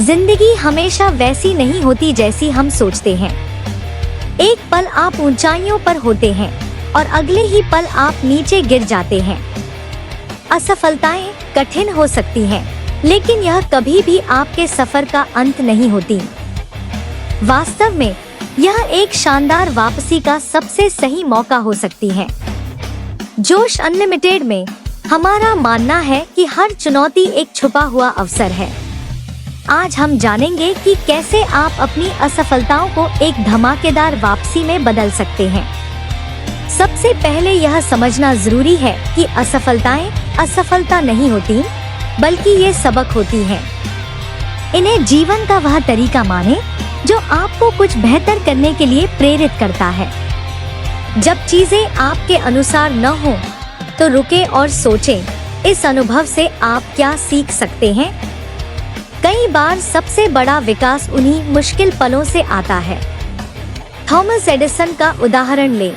जिंदगी हमेशा वैसी नहीं होती जैसी हम सोचते हैं। एक पल आप ऊंचाइयों पर होते हैं और अगले ही पल आप नीचे गिर जाते हैं। असफलताएं कठिन हो सकती हैं, लेकिन यह कभी भी आपके सफर का अंत नहीं होती। वास्तव में यह एक शानदार वापसी का सबसे सही मौका हो सकती है। जोश अनलिमिटेड में हमारा मानना है कि हर चुनौती एक छुपा हुआ अवसर है। आज हम जानेंगे कि कैसे आप अपनी असफलताओं को एक धमाकेदार वापसी में बदल सकते हैं। सबसे पहले यह समझना जरूरी है कि असफलताएं असफलता नहीं होती, बल्कि ये सबक होती हैं। इन्हें जीवन का वह तरीका माने जो आपको कुछ बेहतर करने के लिए प्रेरित करता है। जब चीजें आपके अनुसार न हो, तो रुके और सोचें, इस अनुभव से आप क्या सीख सकते हैं। कई बार सबसे बड़ा विकास उन्हीं मुश्किल पलों से आता है। थॉमस एडिसन का उदाहरण लें।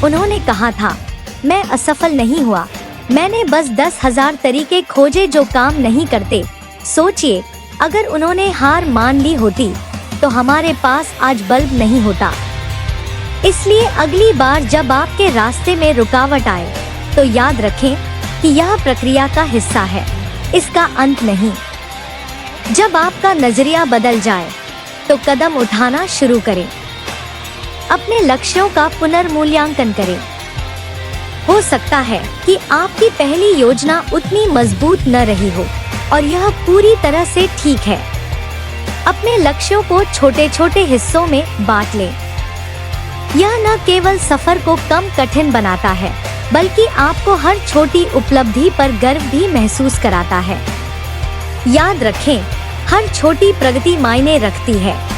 उन्होंने कहा था, मैं असफल नहीं हुआ, मैंने बस 10,000 तरीके खोजे जो काम नहीं करते। सोचिए, अगर उन्होंने हार मान ली होती तो हमारे पास आज बल्ब नहीं होता। इसलिए अगली बार जब आपके रास्ते में रुकावट आए, तो याद रखें कि यह प्रक्रिया का हिस्सा है, इसका अंत नहीं। जब आपका नजरिया बदल जाए, तो कदम उठाना शुरू करें। अपने लक्ष्यों का पुनर्मूल्यांकन करें। हो सकता है कि आपकी पहली योजना उतनी मजबूत न रही हो, और यह पूरी तरह से ठीक है। अपने लक्ष्यों को छोटे छोटे हिस्सों में बांट लें। यह न केवल सफर को कम कठिन बनाता है, बल्कि आपको हर छोटी उपलब्धि पर गर्व भी महसूस कराता है। याद रखें, हर छोटी प्रगति मायने रखती है।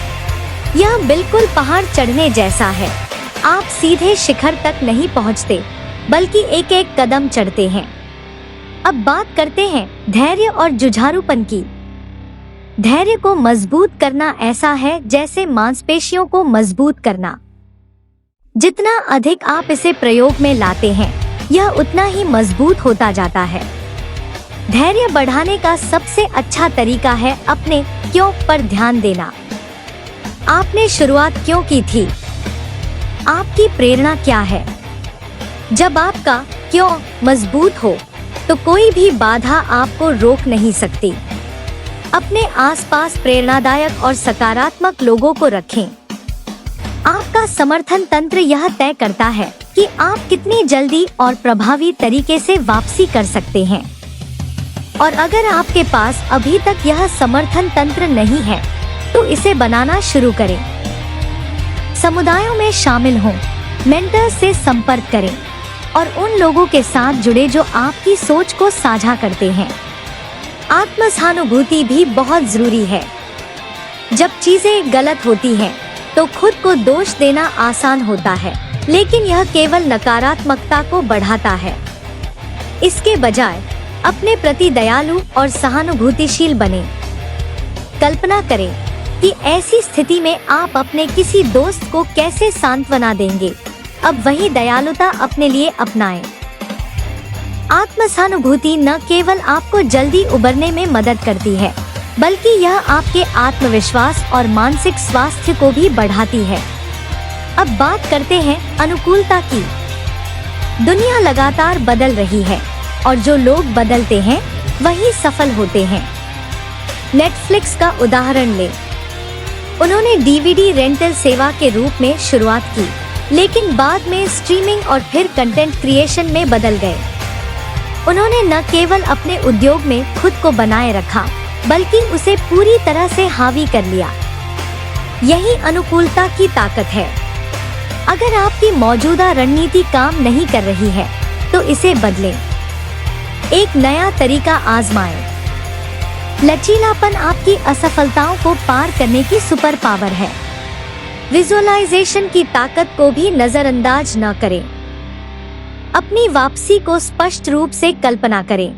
यह बिल्कुल पहाड़ चढ़ने जैसा है। आप सीधे शिखर तक नहीं पहुंचते, बल्कि एक एक कदम चढ़ते हैं। अब बात करते हैं धैर्य और जुझारूपन की। धैर्य को मजबूत करना ऐसा है जैसे मांसपेशियों को मजबूत करना। जितना अधिक आप इसे प्रयोग में लाते हैं, यह उतना ही मजबूत होता जाता है। धैर्य बढ़ाने का सबसे अच्छा तरीका है अपने क्यों पर ध्यान देना। आपने शुरुआत क्यों की थी? आपकी प्रेरणा क्या है? जब आपका क्यों मजबूत हो, तो कोई भी बाधा आपको रोक नहीं सकती। अपने आसपास प्रेरणादायक और सकारात्मक लोगों को रखें। आपका समर्थन तंत्र यह तय करता है कि आप कितनी जल्दी और प्रभावी तरीके से वापसी कर सकते हैं। और अगर आपके पास अभी तक यह समर्थन तंत्र नहीं है, तो इसे बनाना शुरू करें। समुदायों में शामिल हों, मेंटर से संपर्क करें और उन लोगों के साथ जुड़े जो आपकी सोच को साझा करते हैं। आत्म-सहानुभूति भी बहुत जरूरी है। जब चीजें गलत होती हैं, तो खुद को दोष देना आसान होता है, लेकिन यह केवल नकारात्मकता को बढ़ाता है। इसके बजाय अपने प्रति दयालु और सहानुभूतिशील बनें। कल्पना करें कि ऐसी स्थिति में आप अपने किसी दोस्त को कैसे सांत्वना देंगे। अब वही दयालुता अपने लिए अपनाएं। आत्म-सहानुभूति न केवल आपको जल्दी उबरने में मदद करती है, बल्कि यह आपके आत्मविश्वास और मानसिक स्वास्थ्य को भी बढ़ाती है। अब बात करते हैं अनुकूलता की। दुनिया लगातार बदल रही है, और जो लोग बदलते हैं वही सफल होते हैं। नेटफ्लिक्स का उदाहरण लें। उन्होंने डीवीडी रेंटल सेवा के रूप में शुरुआत की, लेकिन बाद में स्ट्रीमिंग और फिर कंटेंट क्रिएशन में बदल गए। उन्होंने न केवल अपने उद्योग में खुद को बनाए रखा, बल्कि उसे पूरी तरह से हावी कर लिया। यही अनुकूलता की ताकत है। अगर आपकी मौजूदा रणनीति काम नहीं कर रही है, तो इसे बदलें। एक नया तरीका आजमाएं। लचीलापन आपकी असफलताओं को पार करने की सुपर पावर है। विजुअलाइजेशन की ताकत को भी नजरअंदाज न करें। अपनी वापसी को स्पष्ट रूप से कल्पना करें।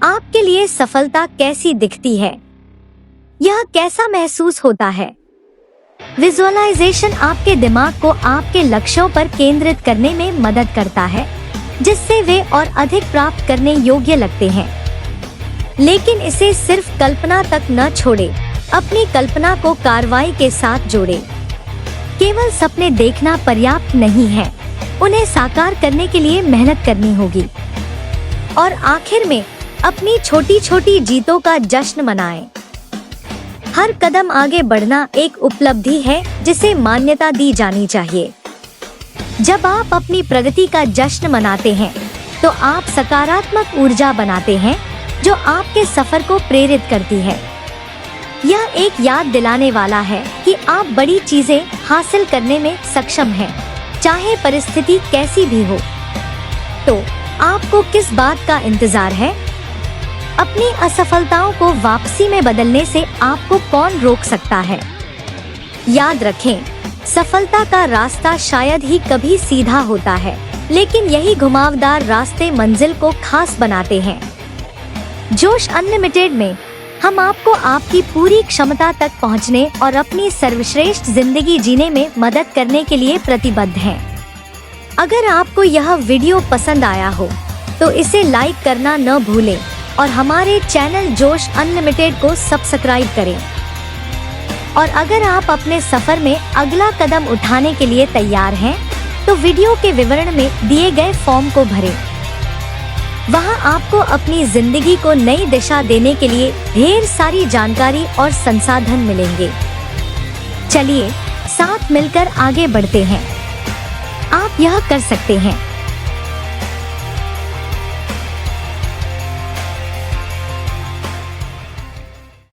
आपके लिए सफलता कैसी दिखती है? यह कैसा महसूस होता है? विजुअलाइजेशन आपके दिमाग को आपके लक्ष्यों पर केंद्रित करने में मदद करता है, जिससे वे और अधिक प्राप्त करने योग्य लगते हैं। लेकिन इसे सिर्फ कल्पना तक न छोड़े, अपनी कल्पना को कार्रवाई के साथ जोड़े। केवल सपने देखना पर्याप्त नहीं है, उन्हें साकार करने के लिए मेहनत करनी होगी। और आखिर में अपनी छोटी छोटी जीतों का जश्न मनाएं। हर कदम आगे बढ़ना एक उपलब्धि है जिसे मान्यता दी जानी चाहिए। जब आप अपनी प्रगति का जश्न मनाते हैं तो आप सकारात्मक ऊर्जा बनाते हैं जो आपके सफर को प्रेरित करती है। यह एक याद दिलाने वाला है कि आप बड़ी चीजें हासिल करने में सक्षम हैं, चाहे परिस्थिति कैसी भी हो। तो आपको किस बात का इंतजार है? अपनी असफलताओं को वापसी में बदलने से आपको कौन रोक सकता है? याद रखें, सफलता का रास्ता शायद ही कभी सीधा होता है, लेकिन यही घुमावदार रास्ते मंजिल को खास बनाते हैं। जोश अनलिमिटेड में हम आपको आपकी पूरी क्षमता तक पहुंचने और अपनी सर्वश्रेष्ठ जिंदगी जीने में मदद करने के लिए प्रतिबद्ध हैं। अगर आपको यह वीडियो पसंद आया हो तो इसे लाइक करना न भूलें और हमारे चैनल जोश अनलिमिटेड को सब्सक्राइब करें। और अगर आप अपने सफर में अगला कदम उठाने के लिए तैयार हैं, तो वीडियो के विवरण में दिए गए फॉर्म को भरें। वहां आपको अपनी जिंदगी को नई दिशा देने के लिए ढेर सारी जानकारी और संसाधन मिलेंगे। चलिए साथ मिलकर आगे बढ़ते हैं। आप यह कर सकते हैं।